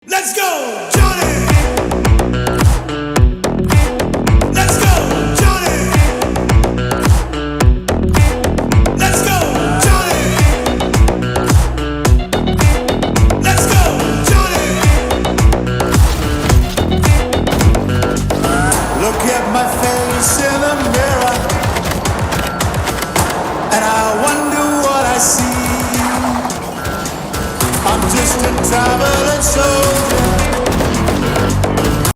Let's go, Johnny! Let's go, Johnny! Let's go, Johnny! Let's go, Johnny! Look at my face in the mirror, and I wonder what I see. I'm just a traveling soldier